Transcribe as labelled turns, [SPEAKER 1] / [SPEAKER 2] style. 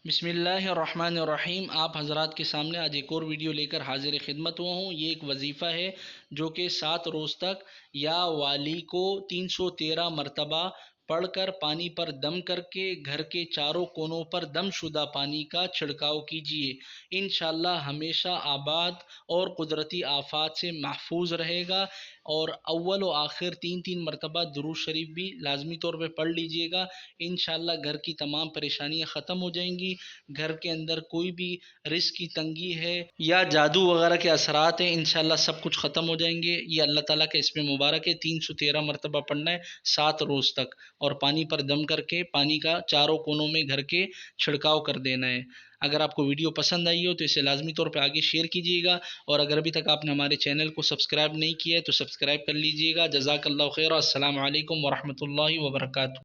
[SPEAKER 1] بسم اللہ الرحمن الرحیم۔ آپ حضرات کے سامنے آج ایک اور ویڈیو لے کر حاضر خدمت ہوا ہوں۔ یہ ایک وظیفہ ہے جو کہ 7 روز تک یا والی کو 313 مرتبہ پڑھ کر پانی پر دم کر کے گھر کے چاروں کونوں پر دم شدہ پانی کا چھڑکاؤ کیجیے۔ انشاءاللہ ہمیشہ آباد اور قدرتی آفات سے محفوظ رہے گا۔ اور اول و آخر 3 مرتبہ درود شریف بھی لازمی طور پہ پڑھ لیجئے گا۔ انشاءاللہ گھر کی تمام پریشانیاں ختم ہو جائیں گی۔ گھر کے اندر کوئی بھی رزق کی تنگی ہے یا جادو وغیرہ کے اثرات ہیں، انشاءاللہ سب کچھ ختم ہو جائیں گے۔ یہ اللہ تعالیٰ کا اسم مبارک ہے۔ 313 مرتبہ پڑھنا ہے 7 روز تک، اور پانی پر دم کر کے پانی کا چاروں کونوں میں گھر کے چھڑکاؤ کر دینا ہے۔ اگر آپ کو ویڈیو پسند آئی ہو تو اسے لازمی طور پہ آگے شیئر کیجیے گا، اور اگر ابھی تک آپ نے ہمارے چینل کو سبسکرائب نہیں کیا ہے تو سبسکرائب کر لیجیے گا۔ جزاک اللہ خیر۔ السلام علیکم ورحمۃ اللہ وبرکاتہ۔